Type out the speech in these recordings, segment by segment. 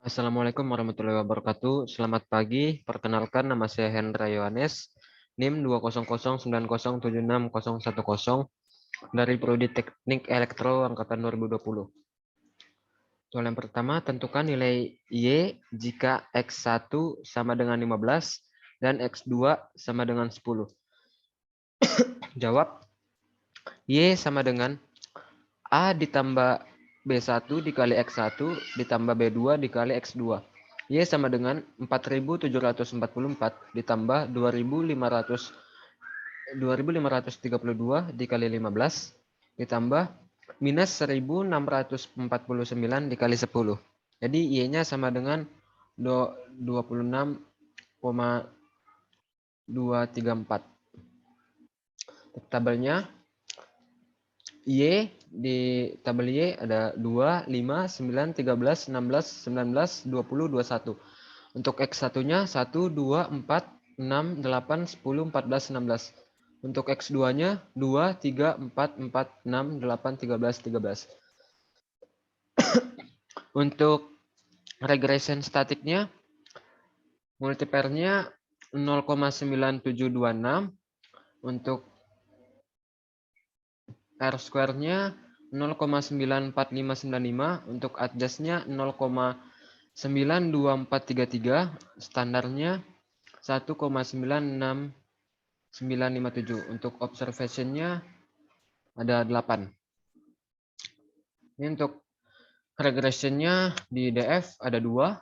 Assalamualaikum warahmatullahi wabarakatuh. Selamat pagi. Perkenalkan, nama saya Hendra Yohanes, NIM 20010760010 dari Prodi Teknik Elektro angkatan 2020. Soal yang pertama, tentukan nilai Y jika X1 sama dengan 15 dan X2 sama dengan 10. Jawab, Y sama dengan A ditambah B1 dikali X1 ditambah B2 dikali X2. Y sama dengan 4.744 ditambah 2.532 dikali 15 ditambah minus 1.649 dikali 10. Jadi Y-nya sama dengan 26,234. Tabelnya Y di tabel Y ada 2, 5, 9, 13, 16, 19, 20, 21. Untuk X1-nya 1, 2, 4, 6, 8, 10, 14, 16. Untuk X2-nya 2, 3, 4, 4, 6, 8, 13, 13. Untuk regression statiknya, multiplier-nya 0,9726. Untuk R square-nya 0,94595, untuk adjust-nya 0,92433, standarnya 1,96957. Untuk observation-nya ada 8. Ini untuk regression-nya di DF ada 2,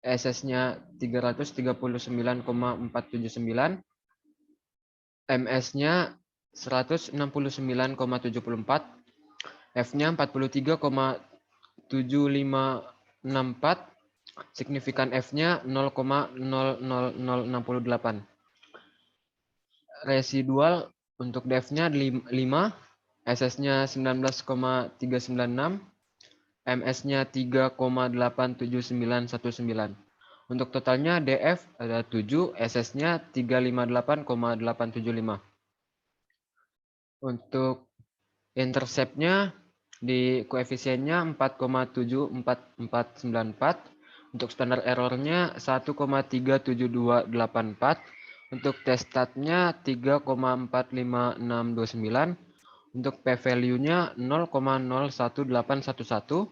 SS-nya 339,479, MS-nya 169,74, F-nya 43,7564, signifikan F-nya 0,00068. Residual untuk DF-nya 5, SS-nya 19,396, MS-nya 3,87919. Untuk totalnya DF ada 7, SS-nya 358,875. Untuk intercept-nya di koefisiennya 4,74494. Untuk standar error-nya 1,37284. Untuk test stat-nya 3,45629. Untuk p-value-nya 0,01811.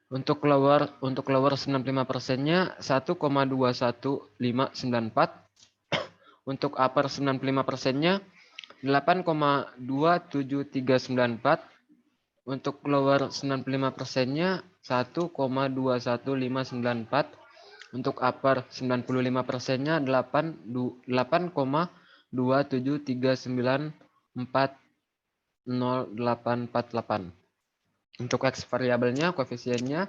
Untuk lower 95%-nya 1,21594. Untuk upper 95%-nya 8,27394. Untuk lower 95%-nya 1,21594. Untuk upper 95%-nya 8,273940848. Untuk X variabelnya koefisiennya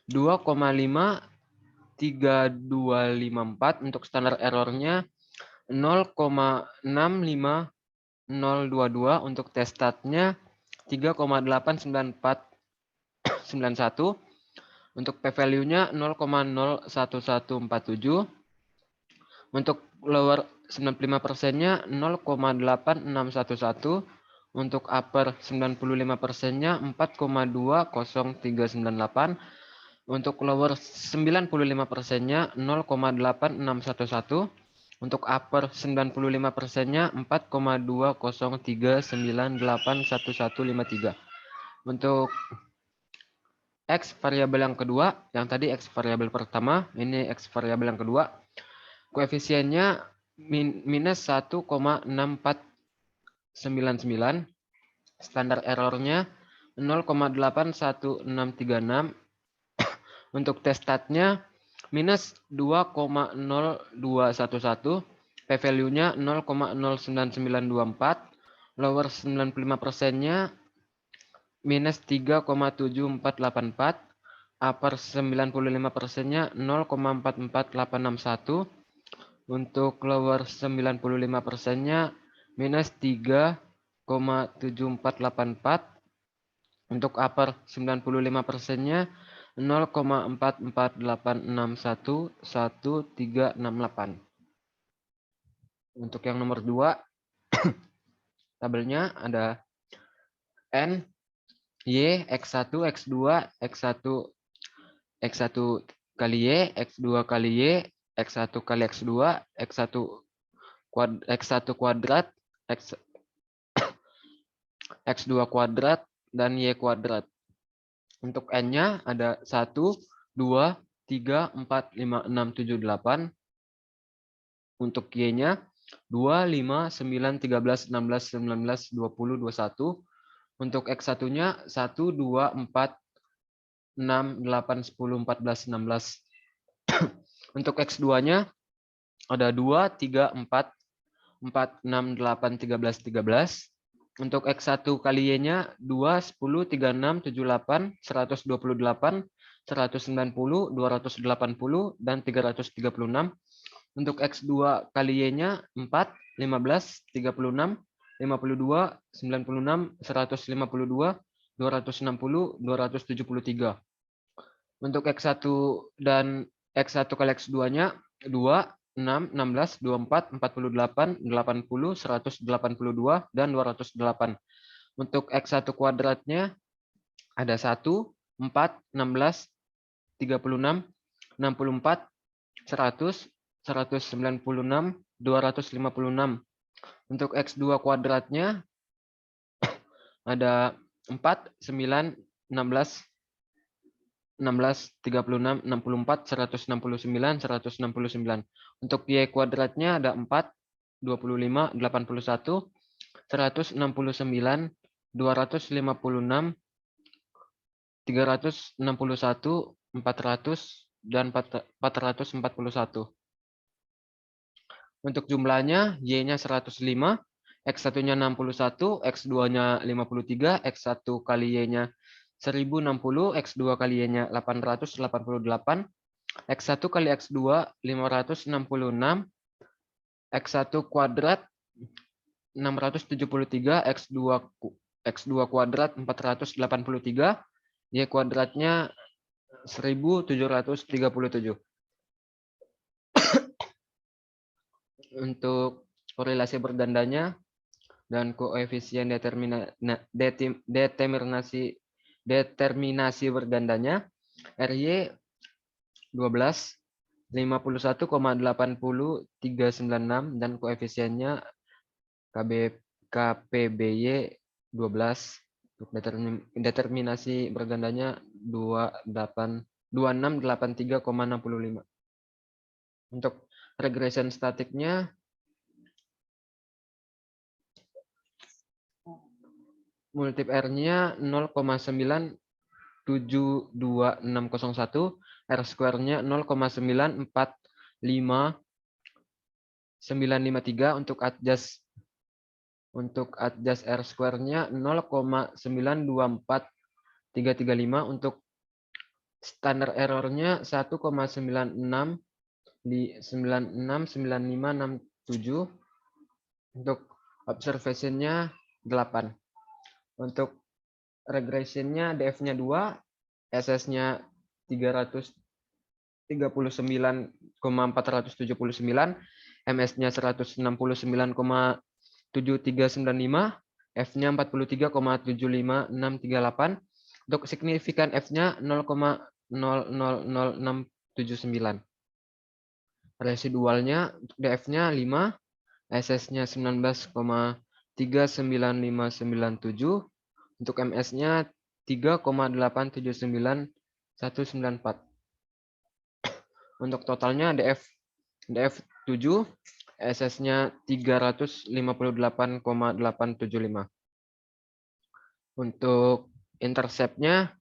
2,53254. Untuk standar errornya 0,65022. Untuk test statnya 3,89491. Untuk p-value-nya 0,01147. Untuk lower 95%-nya 0,8611. Untuk upper 95%-nya 4,20398. Untuk lower 95%-nya 0,8611. Untuk upper 95%-nya 4,203981153. Untuk X variabel yang kedua, yang tadi X variabel pertama, ini X variabel yang kedua. Koefisiennya minus 1,6499. Standar errornya 0,81636. Untuk test statnya minus 2,0211. P-value-nya 0,09924. Lower 95%-nya minus 3,7484. Upper 95%-nya 0,44861. Untuk lower 95%-nya minus 3,7484. Untuk upper 95%-nya 0,448611368. Untuk yang nomor 2, tabelnya ada N, Y, X1, X2, X1 X1 kali Y, X2 kali Y, X1 kali X2, X1 kuadrat, X2 kuadrat, dan Y kuadrat. Untuk N-nya ada 1, 2, 3, 4, 5, 6, 7, 8. Untuk Y-nya 2, 5, 9, 13, 16, 19, 20, 21. Untuk X1-nya 1, 2, 4, 6, 8, 10, 14, 16. Untuk X2-nya ada 2, 3, 4, 4, 6, 8, 13, 13. Untuk X1 kali Y-nya 2, 10, 36, 78, 128, 190, 280, dan 336. Untuk X2 kali Y-nya 4, 15, 36, 52, 96, 152, 260, 273. Untuk X1 dan X1 kali X2-nya 2, 6, 16, 24, 48, 80, 182, dan 208. Untuk X1 kuadratnya ada 1, 4, 16, 36, 64, 100, 196, 256. Untuk X2 kuadratnya ada 4, 9, 16, 16, 36, 64, 169, 169. Untuk Y kuadratnya ada 4, 25, 81, 169, 256, 361, 400, dan 441. Untuk jumlahnya, Y-nya 105, X1-nya 61, X2-nya 53, X1 kali Y-nya 1060, X2 kali Y-nya 888, X1 kali X2 566, X1 kuadrat 673, X2 kuadrat 483, Y kuadratnya 1737. Untuk korelasi bergandanya dan koefisien determinasi bergandanya, RY 12, 51,80396, dan koefisiennya KPBY 12. Untuk determinasi bergandanya 2683,65. Untuk regression statiknya multip R-nya 0,9722601, R square-nya 0,945,953. Untuk adjust R square-nya 0,924335. Untuk standard error-nya 1,969567. Untuk observation-nya 8. Untuk regression-nya DF-nya 2, SS-nya 339,479, MS-nya 169,7395, F-nya 43,756638. Untuk signifikan F-nya 0,000679. Residualnya untuk DF-nya 5, SS-nya 19,395597, untuk MS-nya 3,879194. Untuk totalnya DF 7, SS-nya 358,875. Untuk intercept-nya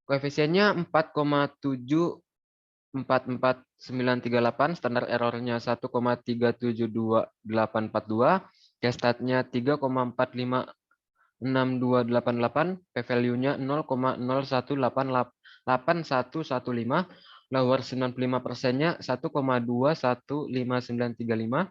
koefisiennya 4,744938, standar error-nya 1,372842, Gestat-nya 3,456288, p-value-nya 0,018115, lower 95%-nya 1,215935,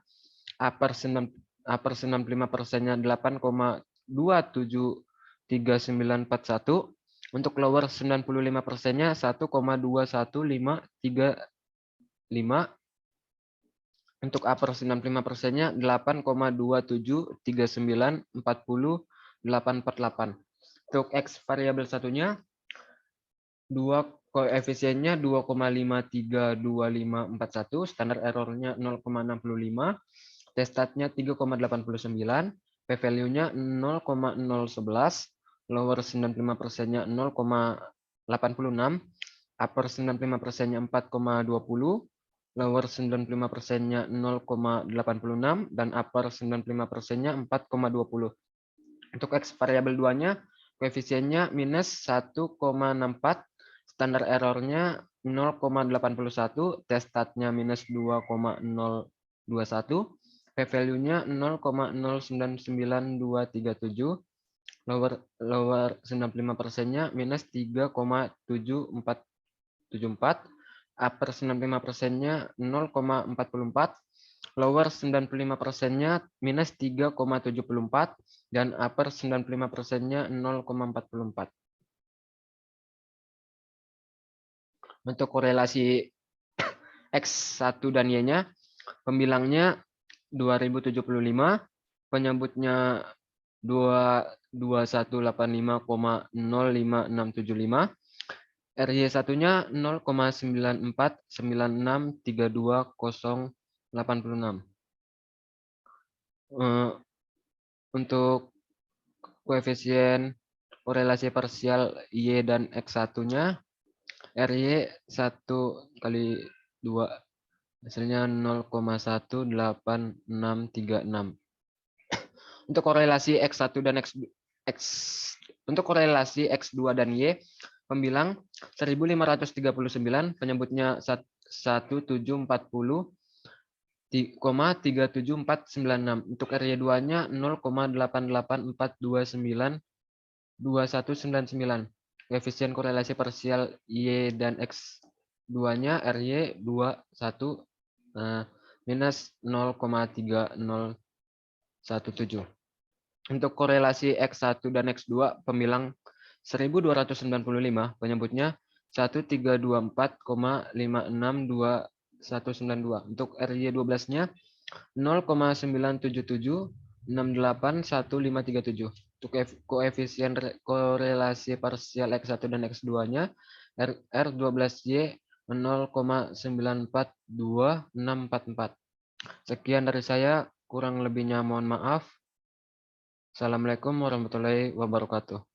upper 95%-nya 8,273941, untuk lower 95%-nya 1,21535, untuk upper 95%-nya 8,273940,848. Untuk X variabel satunya koefisiennya 2,532541, standar errornya 0,65, T-statnya 3,89, P-value-nya 0,011, lower 95%-nya 0,86, upper 95%-nya 4,20, lower 95%-nya 0,86, dan upper 95%-nya 4,20. Untuk X variabel 2-nya, koefisiennya minus 1,64, standar errornya 0,81, T-statnya minus 2,021, P-value-nya 0,099237, lower 95%-nya minus 3,7474, upper 95%-nya 0,44, lower 95%-nya minus 3,74, dan upper 95%-nya 0,44. Untuk korelasi X1 dan Y-nya, pembilangnya 2075, penyebutnya 2185,05675, RY1-nya 0,949632,086. Untuk koefisien korelasi parsial Y dan X1-nya, RY 1 kali 2, hasilnya 0,18636. Untuk korelasi X1 dan untuk korelasi X2 dan Y, pembilang 1539, penyebutnya 1740,37496. Untuk RY2-nya 0,884292199. Koefisien korelasi parsial Y dan X2-nya RY 21 minus 0,3017. Untuk korelasi X1 dan X2, pembilang 1295, penyebutnya 1324,562,192. Untuk RY12-nya 0,977681537. Untuk koefisien korelasi parsial X1 dan X2-nya, R12Y 0,942644. Sekian dari saya, kurang lebihnya mohon maaf. Assalamualaikum warahmatullahi wabarakatuh.